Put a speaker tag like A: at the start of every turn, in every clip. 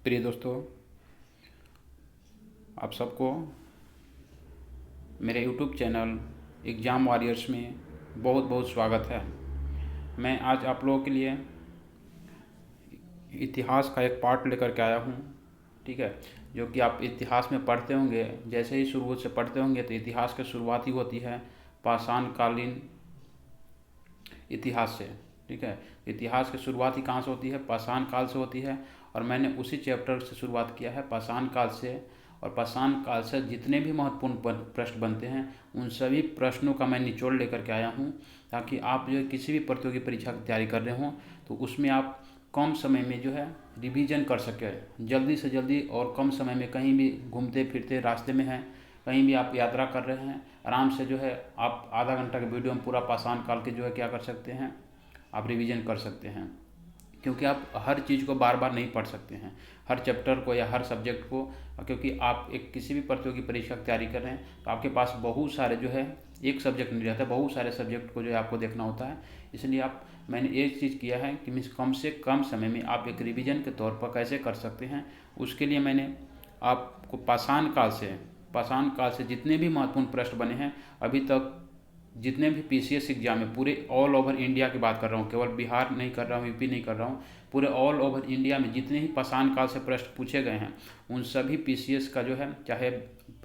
A: प्रिय दोस्तों, आप सबको मेरे YouTube चैनल एग्ज़ाम वॉरियर्स में बहुत बहुत स्वागत है। मैं आज आप लोगों के लिए इतिहास का एक पार्ट लेकर के आया हूँ, ठीक है। जो कि आप इतिहास में पढ़ते होंगे, जैसे ही शुरू से पढ़ते होंगे तो इतिहास की शुरुआत ही होती है पाषाण कालीन इतिहास से, ठीक है। इतिहास की शुरुआत ही कहाँ से होती है? पाषाण काल से होती है। और मैंने उसी चैप्टर से शुरुआत किया है, पाषाण काल से। और पाषाण काल से जितने भी महत्वपूर्ण प्रश्न बनते हैं उन सभी प्रश्नों का मैं निचोड़ लेकर के आया हूँ, ताकि आप जो किसी भी प्रतियोगी परीक्षा की तैयारी कर रहे हों तो उसमें आप कम समय में जो है रिवीजन कर सकें, जल्दी से जल्दी। और कम समय में कहीं भी घूमते फिरते रास्ते में हैं, कहीं भी आप यात्रा कर रहे हैं, आराम से जो है आप आधा घंटा के वीडियो में पूरा पाषाण काल के जो है क्या कर सकते हैं, आप रिवीजन कर सकते हैं। क्योंकि आप हर चीज़ को बार बार नहीं पढ़ सकते हैं, हर चैप्टर को या हर सब्जेक्ट को, क्योंकि आप एक किसी भी प्रतियोगी परीक्षा की तैयारी कर रहे हैं तो आपके पास बहुत सारे जो है एक सब्जेक्ट नहीं रहता, बहुत सारे सब्जेक्ट को जो है आपको देखना होता है। इसलिए मैंने एक चीज़ किया है कि कम से कम समय में आप एक रिवीजन के तौर पर कैसे कर सकते हैं, उसके लिए मैंने आपको पाषाण काल से जितने भी महत्वपूर्ण प्रश्न बने हैं अभी तक, जितने भी पीसीएस एग्जाम में पूरे ऑल ओवर इंडिया की बात कर रहा हूँ, केवल बिहार नहीं कर रहा हूँ, यूपी नहीं कर रहा हूँ, पूरे ऑल ओवर इंडिया में जितने ही पाषाण काल से प्रश्न पूछे गए हैं उन सभी पीसीएस का जो है, चाहे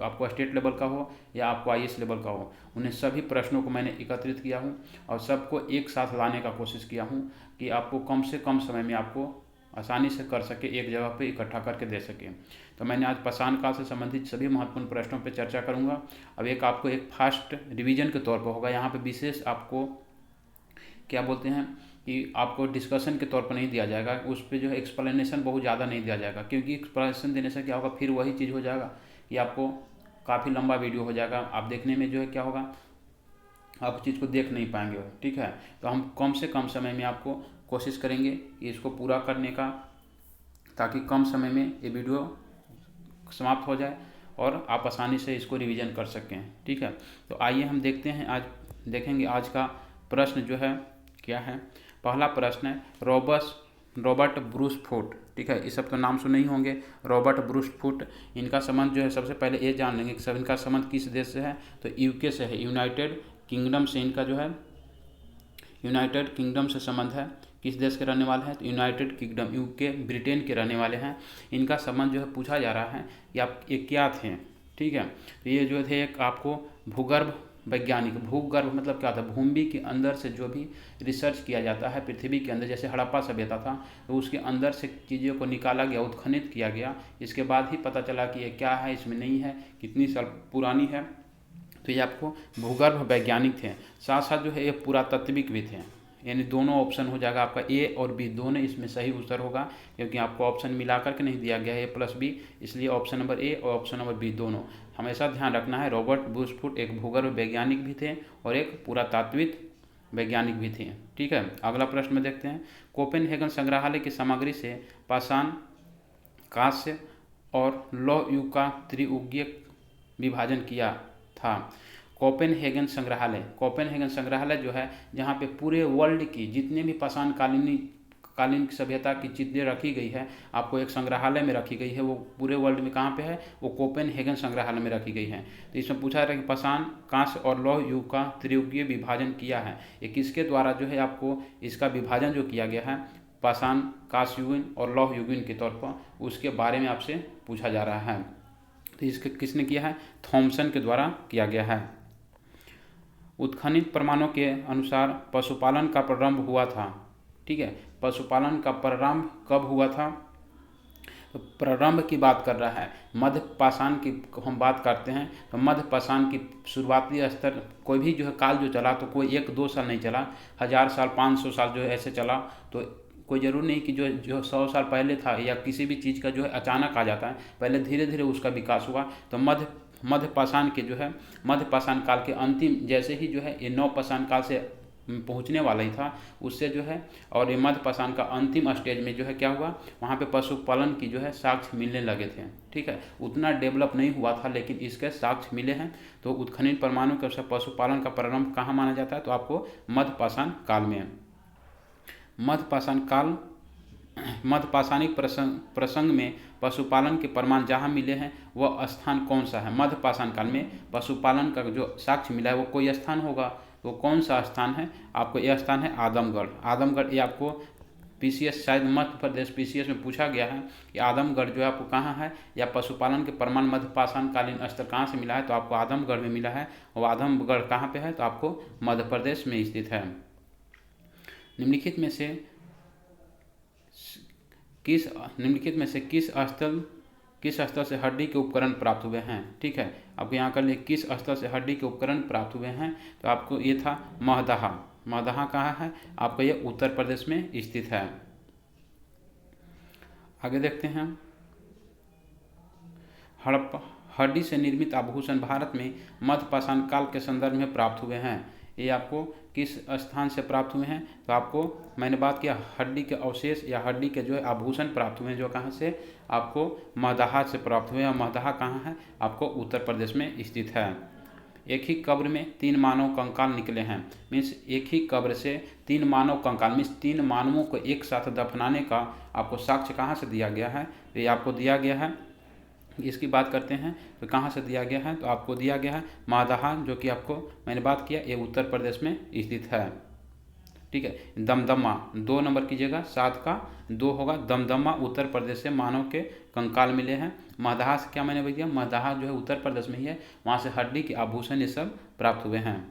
A: आपको स्टेट लेवल का हो या आपको आईएएस लेवल का हो, उन्हें सभी प्रश्नों को मैंने एकत्रित किया हूँ और सबको एक साथ लाने का कोशिश किया हूँ कि आपको कम से कम समय में आपको आसानी से कर सके, एक जगह पे इकट्ठा करके दे सके। तो मैंने आज पाषाण काल से संबंधित सभी महत्वपूर्ण प्रश्नों पर चर्चा करूंगा। अब आपको एक फास्ट रिवीजन के तौर पर होगा, यहाँ पे विशेष आपको क्या बोलते हैं कि आपको डिस्कशन के तौर पर नहीं दिया जाएगा, उस पर जो है एक्सप्लेनेशन बहुत ज़्यादा नहीं दिया जाएगा, क्योंकि एक्सप्लेनेशन देने से क्या होगा, फिर वही चीज़ हो जाएगा कि आपको काफ़ी लंबा वीडियो हो जाएगा, आप देखने में जो है क्या होगा, आप चीज़ को देख नहीं पाएंगे, ठीक है। तो हम कम से कम समय में आपको कोशिश करेंगे कि इसको पूरा करने का, ताकि कम समय में ये वीडियो समाप्त हो जाए और आप आसानी से इसको रिवीजन कर सकें, ठीक है। तो आइए हम देखते हैं, आज देखेंगे आज का प्रश्न जो है क्या है। पहला प्रश्न है रॉबर्ट ब्रूस फुट, ठीक है। इस सब तो नाम सुने ही होंगे, रॉबर्ट ब्रूस फुट। इनका संबंध जो है सबसे पहले ये जान लेंगे कि सब इनका संबंध किस देश से है, तो यूके से है, यूनाइटेड किंगडम से इनका जो है यूनाइटेड किंगडम से संबंध है। किस देश के रहने वाले हैं, तो यूनाइटेड किंगडम, यूके, ब्रिटेन के रहने वाले हैं। इनका संबंध जो है पूछा जा रहा है कि आप ये क्या थे, ठीक है। तो ये जो थे एक आपको भूगर्भ वैज्ञानिक, भूगर्भ मतलब क्या होता है, भूमि के अंदर से जो भी रिसर्च किया जाता है पृथ्वी के अंदर, जैसे हड़प्पा सभ्यता था तो उसके अंदर से चीज़ों को निकाला गया, उत्खनित किया गया, इसके बाद ही पता चला कि ये क्या है, इसमें नहीं है, कितनी साल पुरानी है। तो ये आपको भूगर्भ वैज्ञानिक थे, साथ साथ जो है ये पुरातत्विक भी थे। यानी दोनों ऑप्शन हो जाएगा आपका, ए और बी दोनों इसमें सही उत्तर होगा, क्योंकि आपको ऑप्शन मिला करके नहीं दिया गया है A+B, इसलिए ऑप्शन नंबर ए और ऑप्शन नंबर बी दोनों हमेशा ध्यान रखना है। रॉबर्ट ब्रूस फुट एक भूगर्भ वैज्ञानिक भी थे और एक पुरातात्विक वैज्ञानिक भी थे, ठीक है। अगला प्रश्न में देखते हैं, कोपेनहेगन संग्रहालय की सामग्री से पाषाण, कांस्य और लौह युग का त्रियुगीय विभाजन किया था। कोपेनहेगन संग्रहालय जो है, जहाँ पे पूरे वर्ल्ड की जितने भी पाषाण कालीन सभ्यता की चीज़ें रखी गई है, आपको एक संग्रहालय में रखी गई है। वो पूरे वर्ल्ड में कहाँ पे है, वो कोपेनहेगन संग्रहालय में रखी गई है। तो इसमें पूछा जा रहा है कि पाषाण, कांस्य और लौह युग का त्रियुगीय विभाजन किया है, ये किसके द्वारा जो है आपको इसका विभाजन जो किया गया है, पाषाण, कांस्य युगीन और लौह युगीन के तौर पर, उसके बारे में आपसे पूछा जा रहा है। तो इसके किसने किया है, थॉमसन के द्वारा किया गया है। उत्खनित प्रमाणों के अनुसार पशुपालन का प्रारंभ हुआ था, ठीक है। पशुपालन का प्रारंभ कब हुआ था, तो प्रारंभ की बात कर रहा है, मध्य पाषाण की हम बात करते हैं तो मध्य पाषाण की शुरुआती स्तर, कोई भी जो है काल जो चला तो कोई 1-2 साल नहीं चला, 1000 साल 500 साल जो है ऐसे चला। तो कोई ज़रूर नहीं कि जो 100 साल पहले था या किसी भी चीज़ का जो है अचानक आ जाता है, पहले धीरे धीरे उसका विकास हुआ। तो मध्य पाषाण के जो है, मध्य पाषाण काल के अंतिम, जैसे ही जो है ये नव पाषाण काल से पहुंचने वाला ही था, उससे जो है, और ये मध्य पाषाण का अंतिम स्टेज में जो है क्या हुआ, वहाँ पे पशुपालन की जो है साक्ष्य मिलने लगे थे, ठीक है। उतना डेवलप नहीं हुआ था लेकिन इसके साक्ष्य मिले हैं। तो उत्खनित प्रमाणों के अनुसार पशुपालन का प्रारंभ कहाँ माना जाता है, तो आपको मध्य पाषाण काल में। मध्य पाषाण काल मध्यपाषाणिक प्रसंग में पशुपालन के प्रमाण जहाँ मिले हैं वह स्थान कौन सा है? मध्यपाषाण काल में पशुपालन का जो साक्ष्य मिला है वो कोई स्थान होगा, तो कौन सा स्थान है? आपको यह स्थान है आदमगढ़। आदमगढ़ ये आपको पीसीएस, शायद मध्य प्रदेश पीसीएस में पूछा गया है कि आदमगढ़ जो है आपको कहाँ है, या पशुपालन के प्रमाण मध्यपाषाण कालीन स्तर कहाँ से मिला है, तो आपको आदमगढ़ में मिला है। और आदमगढ़ कहाँ पे है? तो आपको मध्य प्रदेश में स्थित है। निम्नलिखित में से किस स्थल से हड्डी के उपकरण प्राप्त हुए हैं? ठीक है, आपको यहाँ कर लिए किस स्थल से हड्डी के उपकरण प्राप्त हुए हैं, तो आपको ये था महदहा। महदहा कहाँ है? आपको ये उत्तर प्रदेश में स्थित है। आगे देखते हैं, हड़प्पा हड्डी से निर्मित आभूषण भारत में मध्यपाषाण काल के संदर्भ में प्राप्त हुए हैं। ये आपको किस स्थान से प्राप्त हुए हैं? तो आपको मैंने बात किया हड्डी के अवशेष या हड्डी के जो है आभूषण प्राप्त हुए हैं, जो कहाँ से? आपको महदहा से प्राप्त हुए हैं। और महदहा कहाँ है? आपको उत्तर प्रदेश में स्थित है। एक ही कब्र में 3 मानव कंकाल निकले हैं। मीन्स एक ही कब्र से 3 मानव कंकाल, मीन्स 3 मानवों को एक साथ दफनाने का आपको साक्ष्य कहाँ से दिया गया है? तो ये आपको दिया गया है, इसकी बात करते हैं तो कहाँ से दिया गया है? तो आपको दिया गया है महदहा, जो कि आपको मैंने बात किया ये उत्तर प्रदेश में स्थित है। ठीक है, दमदमा 2 नंबर की जगह 7 का 2 होगा। दमदमा उत्तर प्रदेश से मानव के कंकाल मिले हैं। महदहा से क्या मैंने भैया? महदहा जो है उत्तर प्रदेश में ही है, वहाँ से हड्डी के आभूषण ये सब प्राप्त हुए हैं।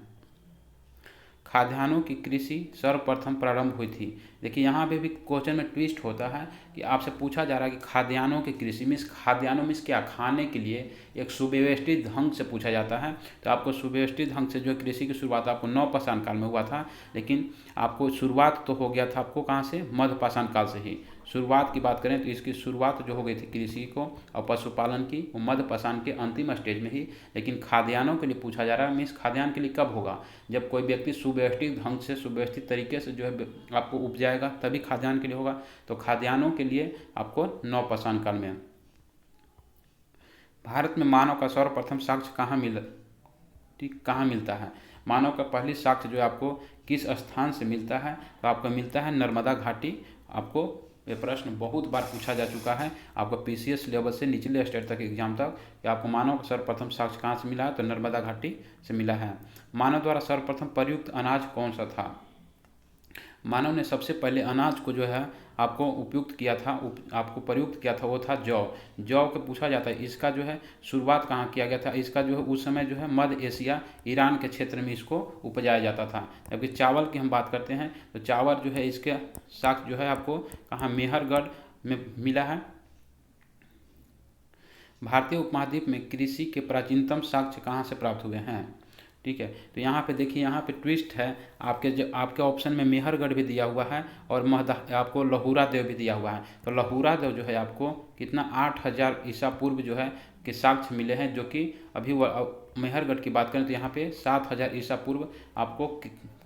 A: खाद्यान्नों की कृषि सर्वप्रथम प्रारंभ हुई थी। देखिए यहाँ पे भी क्वेश्चन में ट्विस्ट होता है कि आपसे पूछा जा रहा है कि खाद्यान्नों की कृषि मीन्स, खाद्यान्नों मीन्स क्या? खाने के लिए एक सुव्यवस्थित ढंग से पूछा जाता है। तो आपको सुव्यवस्थित ढंग से जो कृषि की शुरुआत आपको नवपाषाण काल में हुआ था, लेकिन आपको शुरुआत तो हो गया था आपको कहाँ से? मध्यपाषाण काल से ही। शुरुआत की बात करें तो इसकी शुरुआत जो हो गई थी कृषि को और पशुपालन की, वो मध्यपाषाण के अंतिम स्टेज में ही। लेकिन खाद्यान्नों के लिए पूछा जा रहा है, मीन्स खाद्यान्न के लिए कब होगा? जब कोई व्यक्ति सुव्यवस्थित ढंग से, सुव्यवस्थित तरीके से जो है आपको उपजाएगा, तभी खाद्यान्न के लिए होगा। तो खाद्यान्नों के लिए आपको नवपाषाण काल में। भारत में मानव का सर्वप्रथम साक्ष्य कहाँ मिलता है? मानव का पहली साक्ष्य जो है आपको किस स्थान से मिलता है? तो आपको मिलता है नर्मदा घाटी। आपको ये प्रश्न बहुत बार पूछा जा चुका है, आपको पीसीएस लेवल से निचले स्टेट तक एग्जाम तक, कि आपको मानव का सर्वप्रथम साक्ष्य कहाँ से मिला है? तो नर्मदा घाटी से मिला है। मानव द्वारा सर्वप्रथम प्रयुक्त अनाज कौन सा था? मानव ने सबसे पहले अनाज को जो है आपको उपयुक्त किया था, आपको प्रयुक्त किया था, वो था जौ। जौ को पूछा जाता है इसका जो है शुरुआत कहाँ किया गया था? इसका जो है उस समय जो है मध्य एशिया, ईरान के क्षेत्र में इसको उपजाया जाता था। जबकि चावल की हम बात करते हैं तो चावल जो है इसके साक्ष्य जो है आपको कहाँ? मेहरगढ़ में मिला है। भारतीय उपमहाद्वीप में कृषि के प्राचीनतम साक्ष्य कहाँ से प्राप्त हुए हैं? ठीक है, तो यहाँ पे देखिए, यहाँ पे ट्विस्ट है, आपके ऑप्शन में मेहरगढ़ भी दिया हुआ है और आपको लहुरा देव भी दिया हुआ है। तो लहुरा देव जो है आपको कितना 8000 ईसा पूर्व जो है के साक्ष्य मिले हैं, जो कि अभी मेहरगढ़ की बात करें तो यहाँ पे 7000 ईसा पूर्व आपको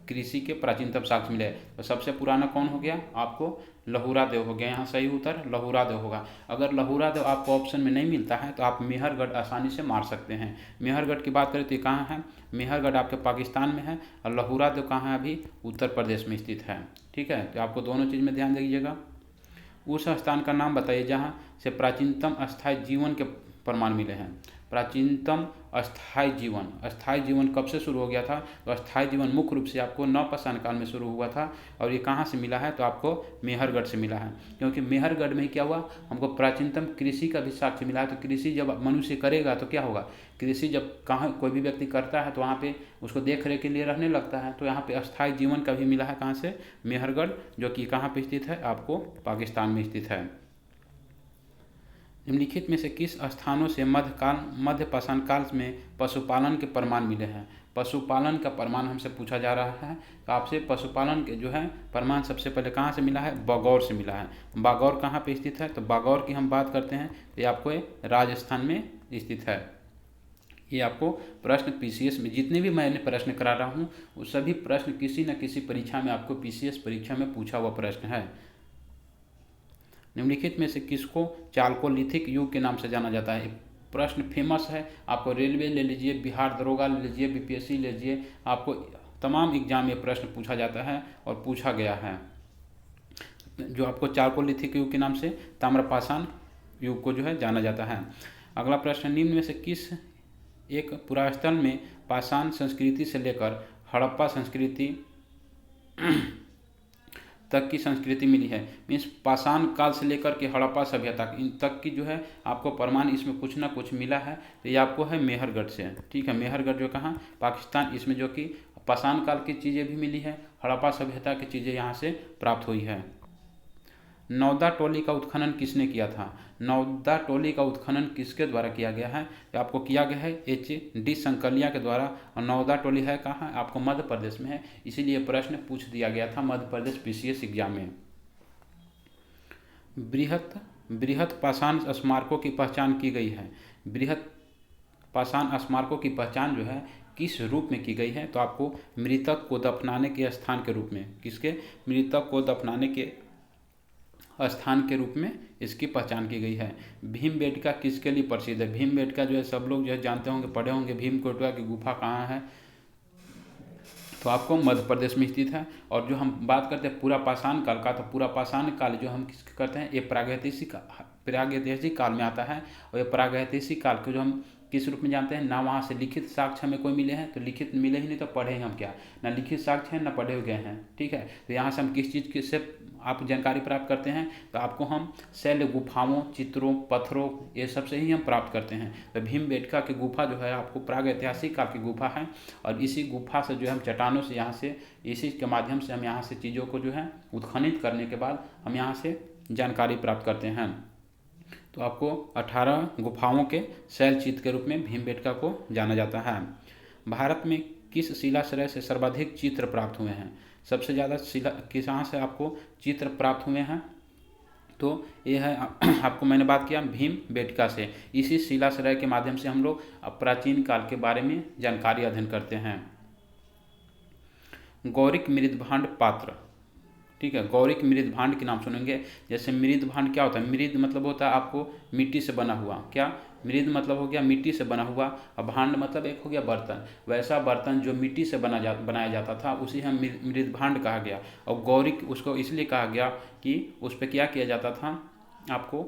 A: कृषि के प्राचीनतम साक्ष्य मिले। तो सबसे पुराना कौन हो गया? आपको लहुरा देव हो गया। यहाँ सही उत्तर लहुरा देव होगा। अगर लहुरा देव आपको ऑप्शन में नहीं मिलता है तो आप मेहरगढ़ आसानी से मार सकते हैं। मेहरगढ़ की बात करें तो ये कहाँ है? मेहरगढ़ आपके पाकिस्तान में है और लहुरा देव कहाँ है? अभी उत्तर प्रदेश में स्थित है। ठीक है, तो आपको दोनों चीज़ में ध्यान दीजिएगा। उस स्थान का नाम बताइए जहाँ से प्राचीनतम अस्थायी जीवन के प्रमाण मिले हैं। प्राचीनतम अस्थायी जीवन कब से शुरू हो गया था? तो अस्थायी जीवन मुख्य रूप से आपको नवपाषाण काल में शुरू हुआ था। और ये कहाँ से मिला है? तो आपको मेहरगढ़ से मिला है, क्योंकि मेहरगढ़ में ही क्या हुआ? हमको प्राचीनतम कृषि का भी साक्ष्य मिला है। तो कृषि जब मनुष्य करेगा तो क्या होगा? कृषि जब कहाँ कोई भी व्यक्ति करता है तो वहाँ पे उसको देख रेख के लिए रहने लगता है। तो यहाँ पे अस्थायी जीवन का भी मिला है। कहाँ से? मेहरगढ़, जो कि कहाँ पे स्थित है? आपको पाकिस्तान में स्थित है। निम्नलिखित में से किस स्थानों से मध्यपाषाण काल में पशुपालन के प्रमाण मिले हैं? पशुपालन का प्रमाण हमसे पूछा जा रहा है, तो आपसे पशुपालन के जो है प्रमाण सबसे पहले कहाँ से मिला है? बागौर से मिला है। बागौर कहाँ पे स्थित है? तो बागौर की हम बात करते हैं तो ये आपको राजस्थान में स्थित है। ये आपको प्रश्न पीसीएस में जितने भी मैंने प्रश्न करा रहा हूँ वो सभी प्रश्न किसी न किसी परीक्षा में आपको पीसीएस परीक्षा में पूछा हुआ प्रश्न है। निम्नलिखित में से किसको चालकोलिथिक युग के नाम से जाना जाता है? प्रश्न फेमस है, आपको रेलवे ले लीजिए, बिहार दरोगा ले लीजिए, बीपीएससी ले लीजिए, आपको तमाम एग्जाम में प्रश्न पूछा जाता है और पूछा गया है। जो आपको चारकोलिथिक युग के नाम से ताम्रपाषाण युग को जो है जाना जाता है। अगला प्रश्न, निम्न में से किस एक पुरास्थल में पाषाण संस्कृति से लेकर हड़प्पा संस्कृति तक की संस्कृति मिली है? मीन्स पाषाण काल से लेकर के हड़प्पा सभ्यता इन तक की जो है आपको प्रमाण इसमें कुछ ना कुछ मिला है। तो ये आपको है मेहरगढ़ से, ठीक है। मेहरगढ़ जो कहाँ, पाकिस्तान, इसमें जो कि पाषाण काल की चीज़ें भी मिली है, हड़प्पा सभ्यता की चीज़ें यहाँ से प्राप्त हुई है। नौदा टोली का उत्खनन किसने किया था? नौदा टोली का उत्खनन किसके द्वारा किया गया है? तो आपको किया गया है HD संकलिया के द्वारा। और नौदा टोली है कहाँ? आपको मध्य प्रदेश में है, इसीलिए प्रश्न पूछ दिया गया था मध्य प्रदेश PCS एग्जाम में। बृहत पाषाण स्मारकों की पहचान की गई है। बृहत पाषाण स्मारकों की पहचान जो है किस रूप में की गई है? तो आपको मृतक को दफनाने के स्थान के रूप में, किसके? मृतक को दफनाने के स्थान के रूप में इसकी पहचान की गई है। भीमबेटका किसके लिए प्रसिद्ध है? भीमबेटका जो है सब लोग जो है जानते होंगे, पढ़े होंगे, भीमकोटका की गुफा कहाँ है? तो आपको मध्य प्रदेश में स्थित है। और जो हम बात करते हैं पूरा पाषाण काल का, तो पूरा पाषाण काल जो हम किसके करते हैं, ये प्रागैतिहासिक काल में आता है। और ये प्रागैतिहासिक काल को जो हम किस रूप में जानते हैं? ना वहाँ से लिखित साक्ष्य हमें कोई मिले हैं, तो लिखित मिले ही नहीं तो पढ़े ही हम क्या? ना लिखित साक्ष्य हैं ना पढ़े हुए हैं, ठीक है। तो यहाँ से हम किस चीज़ की से आप जानकारी प्राप्त करते हैं? तो आपको हम शैल गुफाओं, चित्रों, पत्थरों, ये सब से ही हम प्राप्त करते हैं। तो भीमबेटका की गुफा जो है आपको प्रागैतिहासिक काल की गुफा है। और इसी गुफा से जो है हम चट्टानों से यहाँ से इसी के माध्यम से हम यहाँ से चीज़ों को जो है उत्खनित करने के बाद हम यहाँ से जानकारी प्राप्त करते हैं। तो आपको 18 गुफाओं के शैल चित्र के रूप में भीमबेटका को जाना जाता है। भारत में किस शिलाश्रय से सर्वाधिक चित्र प्राप्त हुए हैं? सबसे ज़्यादा शिला कहाँ से आपको चित्र प्राप्त हुए हैं? तो ये है आपको मैंने बात किया भीमबेटका से। इसी शिलाश्रय के माध्यम से हम लोग प्राचीन काल के बारे में जानकारी अध्ययन करते हैं। गौरिक मृदभांड पात्र, ठीक है। गौरिक मृदभांड के नाम सुनेंगे। जैसे मृदभांड क्या होता है? मृद मतलब होता है आपको मिट्टी से बना हुआ, क्या? मृद मतलब हो गया मिट्टी से बना हुआ, और भांड मतलब एक हो गया बर्तन। वैसा बर्तन जो मिट्टी से बनाया जाता था उसी हम मृदभांड कहा गया। और गौरिक उसको इसलिए कहा गया कि उस पर क्या किया जाता था, आपको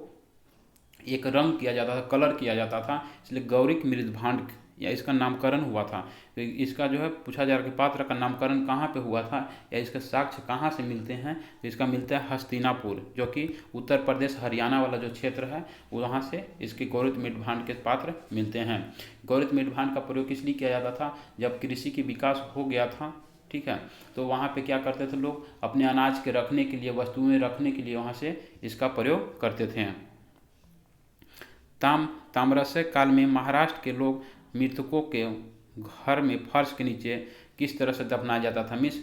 A: एक रंग किया जाता था, कलर किया जाता था, इसलिए गौरिक मृदभांड या इसका नामकरण हुआ था। तो इसका जो है पूछा जा रहा है कि पात्र का नामकरण कहाँ पे हुआ था या इसके साक्ष्य कहाँ से मिलते हैं? तो इसका मिलता है हस्तिनापुर, जो कि उत्तर प्रदेश हरियाणा वाला जो क्षेत्र है वहाँ से इसके गौरिक मृदभांड के पात्र मिलते हैं। गौरिक मृदभांड का प्रयोग इसलिए किया जाता था जब कृषि की विकास हो गया था, ठीक है। तो वहाँ पे क्या करते थे लोग? अपने अनाज के रखने के लिए, वस्तुएं रखने के लिए वहाँ से इसका प्रयोग करते थे। ताम्रस्य काल में महाराष्ट्र के लोग मृतकों के घर में फर्श के नीचे किस तरह से दफनाया जाता था? मीन्स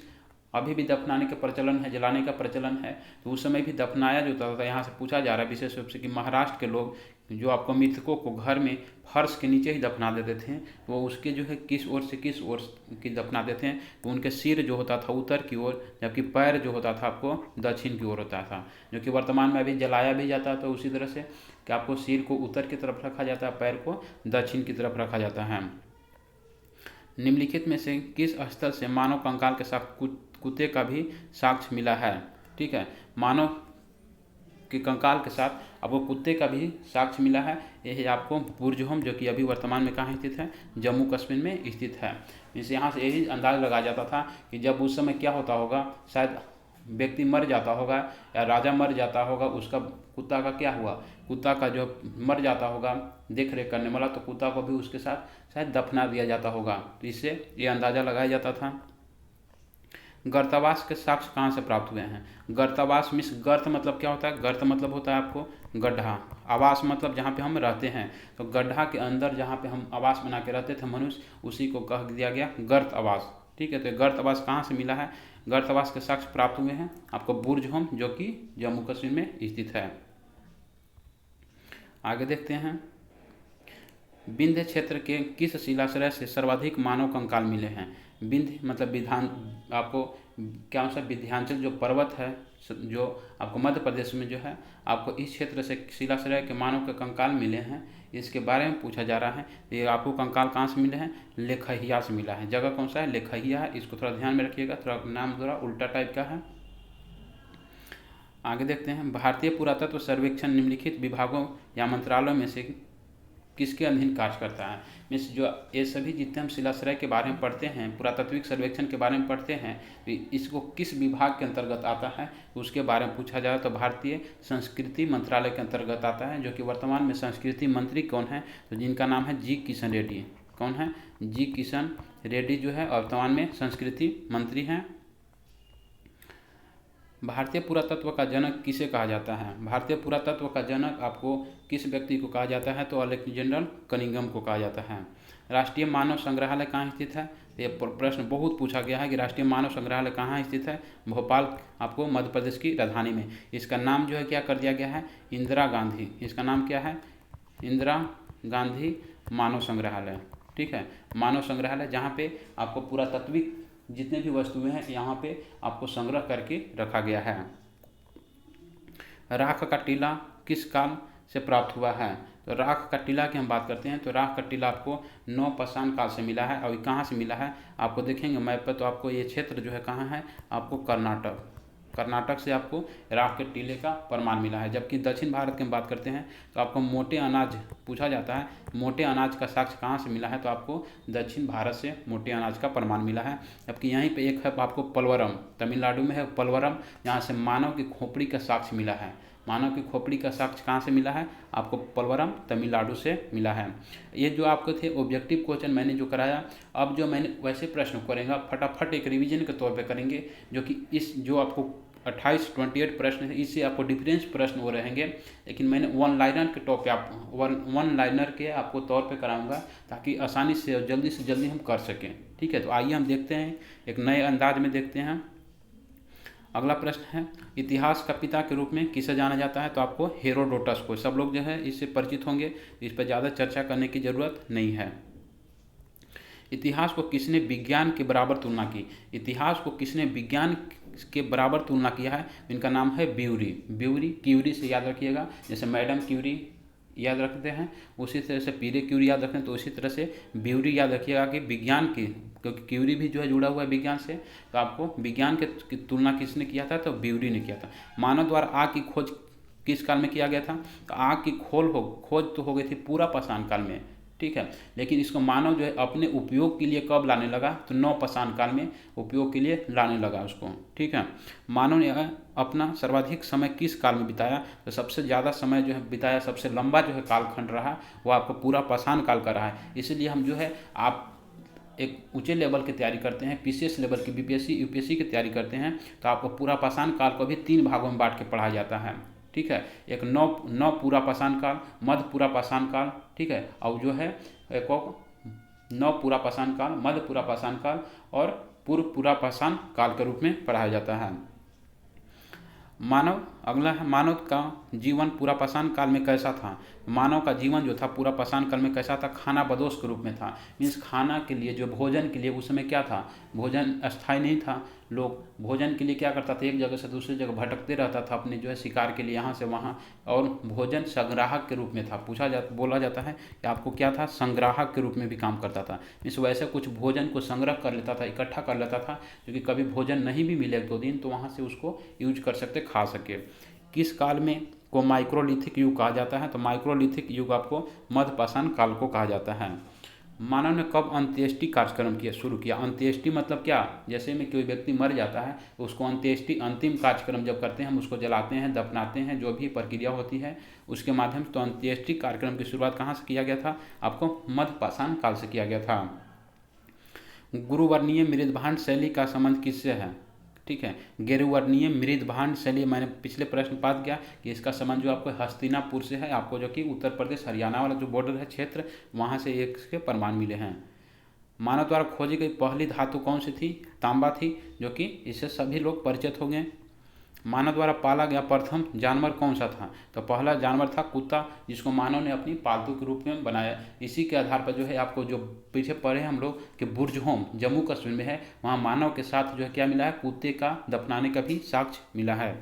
A: अभी भी दफनाने का प्रचलन है, जलाने का प्रचलन है, तो उस समय भी दफनाया जाता था। यहाँ से पूछा जा रहा है विशेष रूप से कि महाराष्ट्र के लोग जो आपको मृतकों को घर में फर्श के नीचे ही दफना देते थे, तो वो उसके जो है किस ओर से किस ओर की दफना देते हैं? तो उनके सिर जो होता था उत्तर की ओर, जबकि पैर जो होता था आपको दक्षिण की ओर होता था। जो कि वर्तमान में अभी जलाया भी जाता है, तो उसी तरह से कि आपको सिर को उत्तर की तरफ रखा जाता है, पैर को दक्षिण की तरफ रखा जाता है। निम्नलिखित में से किस स्थल से मानव कंकाल के साथ कुत्ते का भी साक्ष्य मिला है? ठीक है, मानव के कंकाल के साथ आपको कुत्ते का भी साक्ष्य मिला है। यह आपको बुर्जहोम, जो कि अभी वर्तमान में कहाँ स्थित है? जम्मू कश्मीर में स्थित है। इस यहाँ से यही अंदाज लगाया जाता था कि जब उस समय क्या होता होगा, शायद व्यक्ति मर जाता होगा या राजा मर जाता होगा, उसका कुत्ता का क्या हुआ, कुत्ता का जो मर जाता होगा देख रेख करने वाला, तो कुत्ता को भी उसके साथ शायद दफना दिया जाता होगा। तो इससे ये अंदाज़ा लगाया जाता था। गर्तावास के साक्ष्य कहाँ से प्राप्त हुए हैं? गर्तावास मीन्स गर्त मतलब क्या होता है? गर्त मतलब होता है आपको गड्ढा, आवास मतलब जहाँ पे हम रहते हैं। तो गड्ढा के अंदर जहाँ पे हम आवास बना के रहते थे मनुष्य, उसी को कह दिया गया गर्त आवास। ठीक है, तो गर्त आवास कहाँ से मिला है? गर्त आवास के साक्ष्य प्राप्त हुए हैं आपको बुर्जहोम, जो कि जम्मू कश्मीर में स्थित है। आगे देखते हैं, विंध्य क्षेत्र के किस शिलाश्रय से सर्वाधिक मानव कंकाल मिले हैं? विंध्य मतलब आपको क्या सा विंध्याचल जो पर्वत है, जो आपको मध्य प्रदेश में जो है, आपको इस क्षेत्र से शिलाश्रय के मानव के कंकाल मिले हैं। इसके बारे में पूछा जा रहा है। ये आपको कंकाल कहाँ से मिले हैं? लेखहिया से मिला है। जगह कौन सा है? लेखहिया है। इसको थोड़ा ध्यान में रखिएगा, थोड़ा नाम थोड़ा उल्टा टाइप का है। आगे देखते हैं, भारतीय पुरातत्व सर्वेक्षण निम्नलिखित विभागों या मंत्रालयों में से किसके अधीन कार्य करता है। मीन्स जो ये सभी जितने हम शिलाश्रय के बारे में पढ़ते हैं, पुरातात्विक सर्वेक्षण के बारे में पढ़ते हैं, तो इसको किस विभाग के अंतर्गत आता है उसके बारे में पूछा जाए तो भारतीय संस्कृति मंत्रालय के अंतर्गत आता है, जो कि वर्तमान में संस्कृति मंत्री कौन है, तो जिनका नाम है जी किशन रेड्डी। कौन है? जी किशन रेड्डी जो है वर्तमान में संस्कृति मंत्री हैं। भारतीय पुरातत्व का जनक किसे कहा जाता है? भारतीय पुरातत्व का जनक आपको किस व्यक्ति को कहा जाता है, तो अलेक्जेंडर कनिंघम को कहा जाता है। राष्ट्रीय मानव संग्रहालय कहाँ स्थित है? ये प्रश्न बहुत पूछा गया है कि राष्ट्रीय मानव संग्रहालय कहाँ स्थित है। भोपाल आपको मध्य प्रदेश की राजधानी में। इसका नाम जो है क्या कर दिया गया है? इंदिरा गांधी। इसका नाम क्या है? इंदिरा गांधी मानव संग्रहालय। ठीक है, मानव संग्रहालय, जहाँ पे आपको पुरातात्विक जितने भी वस्तुएं हैं यहाँ पे आपको संग्रह करके रखा गया है। राख का टीला किस काल से प्राप्त हुआ है? तो राख का टीला की हम बात करते हैं तो राख का टीला आपको नवपाषाण काल से मिला है। और कहाँ से मिला है आपको देखेंगे मैप पर, तो आपको ये क्षेत्र जो है कहाँ है, आपको कर्नाटक से आपको राख के टीले का प्रमाण मिला है। जबकि दक्षिण भारत की हम बात करते हैं तो आपको मोटे अनाज पूछा जाता है, मोटे अनाज का साक्ष्य कहाँ से मिला है, तो आपको दक्षिण भारत से मोटे अनाज का प्रमाण मिला है। जबकि यहीं पे एक है आपको पलवरम, तमिलनाडु में है पलवरम, जहाँ से मानव की खोपड़ी का साक्ष्य मिला है। मानव की खोपड़ी का साक्ष्य कहाँ से मिला है, आपको पलवरम तमिलनाडु से मिला है। ये जो आपको थे ऑब्जेक्टिव क्वेश्चन मैंने जो कराया, अब जो मैंने वैसे प्रश्न करेंगे फटाफट एक रिवीजन के तौर पे करेंगे, जो कि इस जो आपको 28 प्रश्न है इससे आपको डिफरेंस प्रश्न वो रहेंगे, लेकिन मैंने वन लाइनर के टॉप पे वन लाइनर के आपको तौर पे कराऊंगा ताकि आसानी से जल्दी हम कर सकें। ठीक है, तो आइए हम देखते हैं एक नए अंदाज में देखते हैं। अगला प्रश्न है, इतिहास का पिता के रूप में किसे जाना जाता है? तो आपको हेरोडोटस को। सब लोग जो है इससे परिचित होंगे, इस पर ज़्यादा चर्चा करने की ज़रूरत नहीं है। इतिहास को किसने विज्ञान के बराबर तुलना की? इतिहास को किसने विज्ञान के बराबर तुलना किया है? इनका नाम है क्यूरी से याद रखिएगा। जैसे मैडम क्यूरी याद रखते हैं उसी तरह से पीरे क्यूरी याद रखते हैं, तो उसी तरह से ब्यूरी याद रखिएगा कि विज्ञान की, क्योंकि क्यूरी भी जो है जुड़ा हुआ है विज्ञान से, तो आपको विज्ञान की तुलना किसने किया था? तो ब्यूरी ने किया था। मानव द्वारा आग की खोज किस काल में किया गया था? तो आग की खोज तो हो गई थी पूरा पाषाण काल में। ठीक है, लेकिन इसको मानव जो है अपने उपयोग के लिए कब लाने लगा? तो नवपाषाण काल में उपयोग के लिए लाने लगा उसको। ठीक है, मानव ने अपना सर्वाधिक समय किस काल में बिताया? तो सबसे ज़्यादा समय जो है बिताया, सबसे लंबा जो है कालखंड रहा वो आपको पूरा पाषाण काल का रहा है। इसलिए हम जो है आप एक ऊंचे लेवल की तैयारी करते हैं, पीसीएस लेवल की बीपीएससी यूपीएससी की तैयारी करते हैं, तो आपको पूरा पाषाण काल को भी 3 भागों में बांट के पढ़ाया जाता है। ठीक है, एक नौ पूरा पाषाण काल, मध्य पूरा पाषाण काल, ठीक है, और जो है एक नौ पूरा पाषाण काल, मध्य पूरा पाषाण काल और पूर्व पूरा पाषाण काल के रूप में पढ़ाया जाता है। अगला है, मानव का जीवन पूरा पाषाण काल में कैसा था? मानव का जीवन जो था पूरा पाषाण काल में कैसा था? खाना बदोश के रूप में था। मीन्स खाना के लिए, जो भोजन के लिए उस समय क्या था, भोजन अस्थायी नहीं था। लोग भोजन के लिए क्या करता था, एक जगह से दूसरी जगह भटकते रहता था अपने जो है शिकार के लिए यहाँ से वहाँ, और भोजन संग्राहक के रूप में था। बोला जाता है कि आपको क्या था, संग्राहक के रूप में भी काम करता था। मीन्स वैसे कुछ भोजन को संग्रह कर लेता था, इकट्ठा कर लेता था, क्योंकि कभी भोजन नहीं भी मिले 1-2 दिन तो वहाँ से उसको यूज कर सकते, खा सके। किस काल में को माइक्रोलिथिक युग कहा जाता है? तो माइक्रोलिथिक युग आपको मध्य पाषाण काल को कहा जाता है। मानव ने कब अंत्येष्टि कार्यक्रम शुरू किया? अंत्येष्टि मतलब क्या? जैसे में कोई व्यक्ति मर जाता है तो उसको अंत्येष्टि, अंतिम कार्यक्रम जब करते हैं, हम उसको जलाते हैं, दफनाते हैं, जो भी प्रक्रिया होती है उसके माध्यम से। तो अंत्येष्टि कार्यक्रम की शुरुआत कहाँ से किया गया था? आपको मध्य पाषाण काल से किया गया था। गुरुवर्णीय मृदभांड शैली का संबंध किससे है? ठीक है, गेरुवर्णीय मृदभांड शैली, मैंने पिछले प्रश्न बात किया कि इसका संबंध जो आपको हस्तिनापुर से है, आपको जो कि उत्तर प्रदेश हरियाणा वाला जो बॉर्डर है क्षेत्र, वहाँ से एक के प्रमाण मिले हैं। मानव द्वारा खोजी गई पहली धातु कौन सी थी? तांबा थी, जो कि इससे सभी लोग परिचित हो गए। मानव द्वारा पाला गया प्रथम जानवर कौन सा था? तो पहला जानवर था कुत्ता, जिसको मानव ने अपनी पालतू के रूप में बनाया। इसी के आधार पर जो है आपको जो पीछे पढ़े हम लोग कि बुर्ज होम जम्मू कश्मीर में है, वहाँ मानव के साथ जो है क्या मिला है, कुत्ते का दफनाने का भी साक्ष्य मिला है।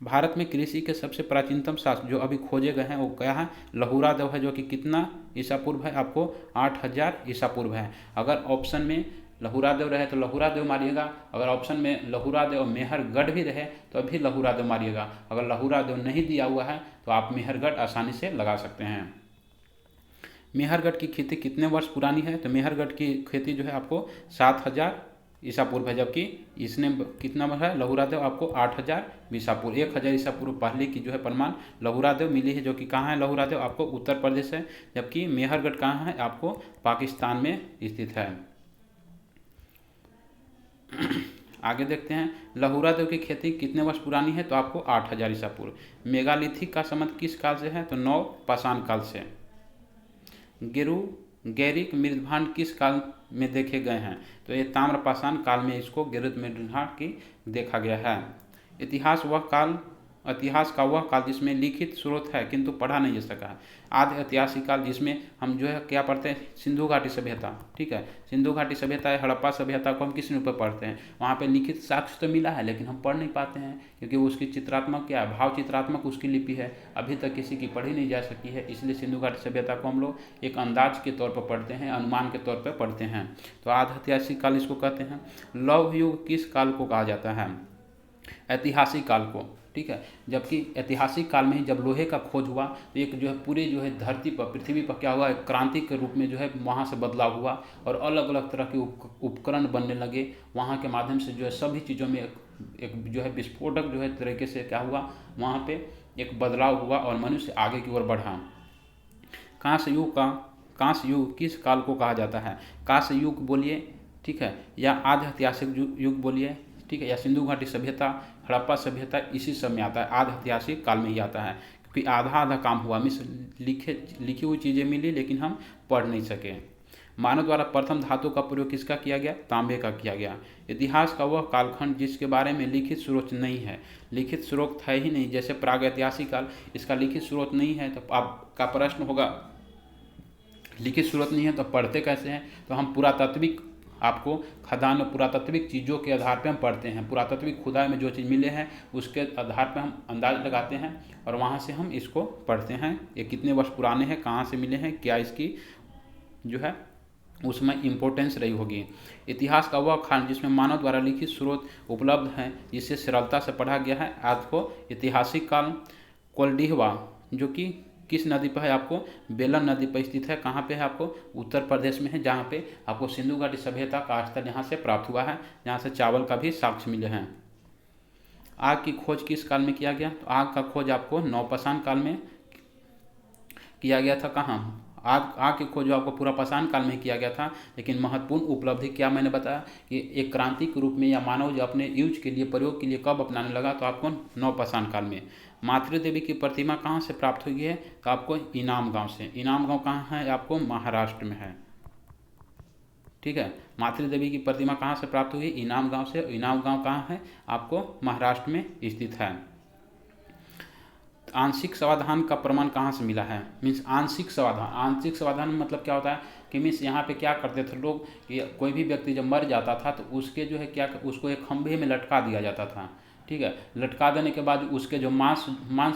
A: भारत में कृषि के सबसे प्राचीनतम शास्त्र जो अभी खोजे गए हैं वो क्या है? लहुरा देव है, जो कि कितना ईसा पूर्व है? आपको 8000 ईसा पूर्व है। अगर ऑप्शन में लहुरादेव रहे तो लहुरादेव मारिएगा, अगर ऑप्शन में लहुरादेव और मेहरगढ़ भी रहे तो अभी लहुरादेव मारिएगा। अगर लहुरादेव नहीं दिया हुआ है तो आप मेहरगढ़ आसानी से लगा सकते हैं। मेहरगढ़ की खेती कितने वर्ष पुरानी है? तो मेहरगढ़ की खेती जो है आपको 7000 ईसा पूर्व है, जबकि इसने कितना है लहुरादेव आपको 8000 ईसा पूर्व, 1000 ईसा पूर्व पहले की जो है प्रमाण लहुरादेव मिली है, जो कि कहाँ है लहुरादेव आपको उत्तर प्रदेश है, जबकि मेहरगढ़ कहाँ है आपको पाकिस्तान में स्थित है। आगे देखते हैं लहुरादेव की खेती कितने वर्ष पुरानी है? तो आपको 8000 ईसा पूर्व। मेगालिथिक का संबंध किस काल से है? तो नव पाषाण काल से। गैरिक मृदभांड किस काल में देखे गए हैं? तो ये ताम्र पाषाण काल में इसको गैरिक मृदभांड की देखा गया है। इतिहास का वह काल जिसमें लिखित स्रोत है किंतु पढ़ा नहीं जा सका है। आदि ऐतिहासिक काल जिसमें हम जो है क्या पढ़ते हैं? सिंधु घाटी सभ्यता, ठीक है, सिंधु घाटी सभ्यता या हड़प्पा सभ्यता को हम किस रूप में पढ़ते हैं? वहाँ पे लिखित साक्ष्य तो मिला है लेकिन हम पढ़ नहीं पाते हैं, क्योंकि उसकी चित्रात्मक क्या है, भाव चित्रात्मक उसकी लिपि है, अभी तक किसी की पढ़ी नहीं जा सकी है। इसलिए सिंधु घाटी सभ्यता को हम लोग एक अंदाज के तौर पर पढ़ते हैं, अनुमान के तौर पर पढ़ते हैं। तो आदि ऐतिहासिक काल इसको कहते हैं। लौह युग किस काल को कहा जाता है? ऐतिहासिक काल को, ठीक है, जबकि ऐतिहासिक काल में ही जब लोहे का खोज हुआ तो एक जो है पूरे जो है धरती पर, पृथ्वी पर क्या हुआ, एक क्रांति के रूप में जो है वहाँ से बदलाव हुआ और अलग अलग तरह के उपकरण बनने लगे। वहाँ के माध्यम से जो है सभी चीज़ों में एक जो है विस्फोटक जो है तरीके से क्या हुआ, वहाँ पे एक बदलाव हुआ और मनुष्य आगे की ओर बढ़ा। कांस्य युग किस काल को कहा जाता है? कांस्य युग बोलिए, ठीक है, या आदि ऐतिहासिक युग बोलिए, ठीक है, या सिंधु घाटी सभ्यता, हड़प्पा सभ्यता, इसी सब में आता है, आदि ऐतिहासिक काल में ही आता है, क्योंकि आधा आधा काम हुआ, लिखी हुई चीज़ें मिली लेकिन हम पढ़ नहीं सके। मानव द्वारा प्रथम धातु का प्रयोग किसका किया गया? तांबे का किया गया। इतिहास का वह कालखंड जिसके बारे में लिखित स्रोत नहीं है। लिखित स्रोत है ही नहीं, जैसे प्रागैतिहासिक काल, इसका लिखित स्रोत नहीं है, तो आपका प्रश्न होगा लिखित स्रोत नहीं है तो पढ़ते कैसे हैं? तो हम पुरातात्विक, आपको खदान में पुरातात्विक चीज़ों के आधार पर हम पढ़ते हैं, पुरातात्विक खुदाई में जो चीज़ मिले हैं उसके आधार पर हम अंदाज लगाते हैं और वहाँ से हम इसको पढ़ते हैं। ये कितने वर्ष पुराने हैं, कहाँ से मिले हैं, क्या इसकी जो है उसमें इम्पोर्टेंस रही होगी। इतिहास का वह खंड जिसमें मानव द्वारा लिखित स्रोत उपलब्ध हैं, जिसे सरलता से पढ़ा गया है, आज को ऐतिहासिक काल। कोल्डिहवा जो कि किस नदी पर है? आपको बेलन नदी पर स्थित है। कहाँ पे है? आपको उत्तर प्रदेश में है, जहाँ पे आपको सिंधु घाटी सभ्यता का स्थल यहाँ से प्राप्त हुआ है, जहाँ से चावल का भी साक्ष्य मिले हैं। आग की खोज किस काल में किया गया? तो आग का खोज आपको नवपाषाण काल में किया गया था। कहाँ? आग की खोज आपको पूरा पाषाण काल में किया गया था, लेकिन महत्वपूर्ण उपलब्धि क्या मैंने बताया कि एक क्रांति के रूप में या मानव जो अपने यूज के लिए, प्रयोग के लिए कब अपनाने लगा? तो आपको नवपाषाण काल में। मातृ देवी की प्रतिमा कहाँ से प्राप्त हुई है? तो आपको इनाम गांव से। इनाम गांव कहाँ है? आपको महाराष्ट्र में है, ठीक है। मातृ देवी की प्रतिमा कहाँ से प्राप्त हुई? इनाम गांव से। इनाम गांव कहाँ है? आपको महाराष्ट्र में स्थित है। आंशिक समाधान का प्रमाण कहाँ से मिला है? मीन्स आंशिक समाधान मतलब क्या होता है कि मीन्स यहाँ पे क्या करते थे लोग कि कोई भी व्यक्ति जब मर जाता था तो उसके जो है क्या, उसको एक खंभे में लटका दिया जाता था, ठीक है। लटका देने के बाद उसके जो मांस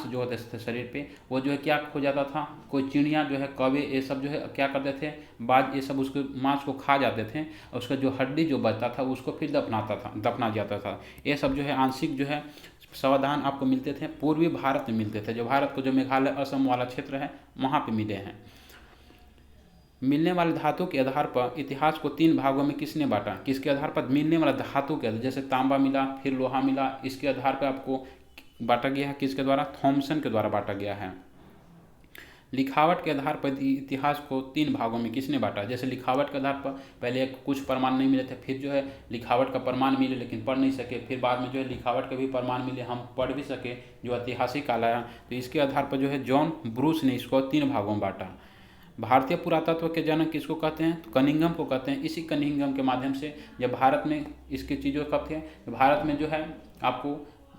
A: जो होते थे शरीर पे, वो जो है क्या हो जाता था, कोई चिड़िया जो है, कौवे, ये सब जो है क्या करते थे, बाज, ये सब उसके मांस को खा जाते थे और उसका जो हड्डी जो बचता था उसको फिर दफना जाता था। ये सब जो है आंशिक जो है समाधान आपको मिलते थे, पूर्वी भारत में मिलते थे, जो भारत को जो मेघालय असम वाला क्षेत्र है वहाँ पे मिले हैं। मिलने वाले धातु के आधार पर इतिहास को 3 भागों में किसने बांटा? किसके आधार पर? मिलने वाला धातु के आधार, जैसे तांबा मिला, फिर लोहा मिला, इसके आधार पर आपको बांटा गया है। किसके द्वारा? थॉमसन के द्वारा बांटा गया है। लिखावट के आधार पर इतिहास को 3 भागों में किसने बांटा? जैसे लिखावट के आधार पर पहले कुछ प्रमाण नहीं मिले थे, फिर जो है लिखावट का प्रमाण मिले लेकिन पढ़ नहीं सके, फिर बाद में जो है लिखावट के भी प्रमाण मिले, हम पढ़ भी सके, जो ऐतिहासिक काल आया। तो इसके आधार पर जो है जॉन ब्रूस ने इसको 3 भागों में बांटा। भारतीय पुरातत्व के जनक किसको कहते हैं? तो कनिंघम को कहते हैं। इसी कनिंघम के माध्यम से जब भारत में इसकी चीज़ों कब थे, तो भारत में जो है आपको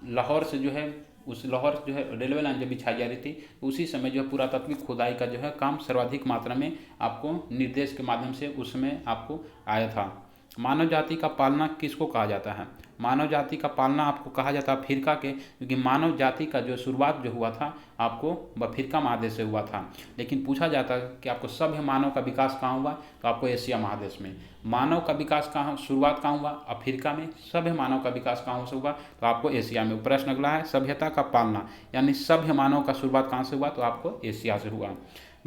A: लाहौर से जो है, उस लाहौर जो है रेलवे लाइन जब बिछाई जा रही थी, उसी समय जो है पुरातत्विक खुदाई का जो है काम सर्वाधिक मात्रा में आपको निर्देश के माध्यम से उसमें आपको आया था। मानव जाति का पालना किसको कहा जाता है? मानव जाति का पालना आपको कहा जाता है फिरका के, क्योंकि मानव जाति का जो शुरुआत जो हुआ था आपको वह फिरका महादेश से हुआ था। लेकिन पूछा जाता है कि आपको सभ्य मानव का विकास कहाँ हुआ, तो आपको एशिया महादेश में। मानव का विकास कहाँ शुरुआत कहाँ हुआ, अफ्रीका में। सभ्य मानव का विकास कहाँ से हुआ, तो आपको एशिया में। प्रश्न अगला है, सभ्यता का पालना यानी सभ्य मानव का शुरुआत कहाँ से हुआ, तो आपको एशिया से हुआ।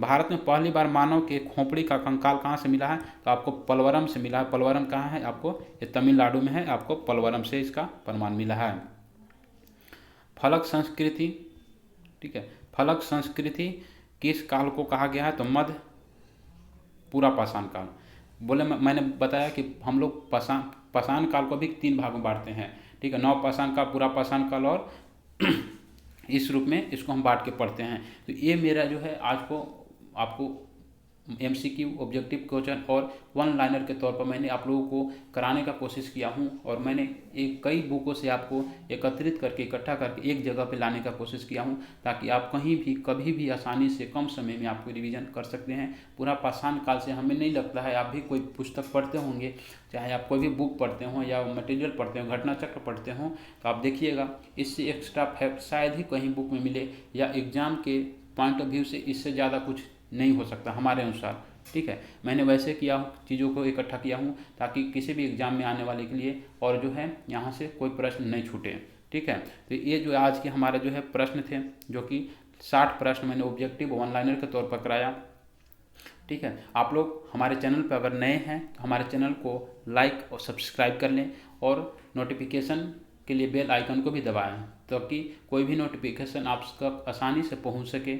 A: भारत में पहली बार मानव के खोपड़ी का कंकाल कहाँ से मिला है, तो आपको पलवरम से मिला है। पलवरम कहाँ है, आपको ये तमिलनाडु में है, आपको पलवरम से इसका प्रमाण मिला है। फलक संस्कृति, ठीक है, फलक संस्कृति किस काल को कहा गया है, तो मध्य पूरा पाषाण काल। बोले मैंने बताया कि हम लोग पाषाण काल को भी 3 भाग में बांटते हैं, ठीक है, नव पाषाण काल, पूरा पाषाण काल और इस रूप में इसको हम बांट के पढ़ते हैं। तो ये मेरा जो है आज को आपको MCQ ऑब्जेक्टिव क्वेश्चन और वन लाइनर के तौर पर मैंने आप लोगों को कराने का कोशिश किया हूँ, और मैंने एक कई बुकों से आपको एकत्रित करके इकट्ठा करके एक जगह पे लाने का कोशिश किया हूँ, ताकि आप कहीं भी कभी भी आसानी से कम समय में आपको रिवीजन कर सकते हैं। पूरा पाषाण काल से हमें नहीं लगता है, आप भी कोई पुस्तक पढ़ते होंगे, चाहे आप कोई भी बुक पढ़ते हों या मटेरियल पढ़ते हों, घटना चक्र पढ़ते हों, तो आप देखिएगा इससे एक्स्ट्रा फैक्ट शायद ही कहीं बुक में मिले, या एग्जाम के पॉइंट ऑफ व्यू से इससे ज़्यादा कुछ नहीं हो सकता हमारे अनुसार, ठीक है। मैंने वैसे किया हूँ, चीज़ों को इकट्ठा किया हूँ, ताकि किसी भी एग्जाम में आने वाले के लिए और जो है यहाँ से कोई प्रश्न नहीं छूटे, ठीक है। तो ये जो आज के हमारे जो है प्रश्न थे, जो कि 60 प्रश्न मैंने ऑब्जेक्टिव वन लाइनर के तौर पर कराया, ठीक है। आप लोग हमारे चैनल पर अगर नए हैं तो हमारे चैनल को लाइक और सब्सक्राइब कर लें, और नोटिफिकेशन के लिए बेल आइकन को भी दबाएं, ताकि कोई भी नोटिफिकेशन आप तक आसानी से पहुंच सके,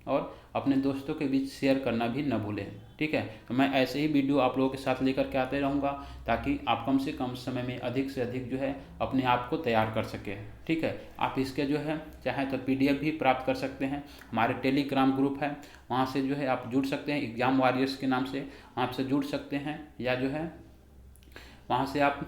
A: और अपने दोस्तों के बीच शेयर करना भी न भूलें, ठीक है। तो मैं ऐसे ही वीडियो आप लोगों के साथ लेकर के आते रहूँगा, ताकि आप कम से कम समय में अधिक से अधिक जो है अपने आप को तैयार कर सकें, ठीक है। आप इसके जो है चाहे तो PDF भी प्राप्त कर सकते हैं, हमारे टेलीग्राम ग्रुप है, वहाँ से जो है आप जुड़ सकते हैं, एग्जाम वॉरियर्स के नाम से आपसे जुड़ सकते हैं, या जो है वहाँ से आप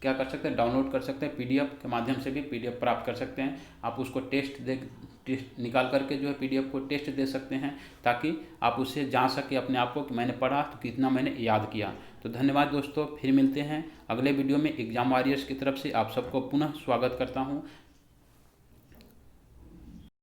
A: क्या कर सकते हैं, डाउनलोड कर सकते हैं, PDF के माध्यम से भी PDF प्राप्त कर सकते हैं। आप उसको टेस्ट निकाल करके जो है PDF को टेस्ट दे सकते हैं, ताकि आप उससे जान सके अपने आप को कि मैंने पढ़ा तो कितना मैंने याद किया। तो धन्यवाद दोस्तों, फिर मिलते हैं अगले वीडियो में। एग्जाम वॉरियर्स की तरफ से आप सबको पुनः स्वागत करता हूँ।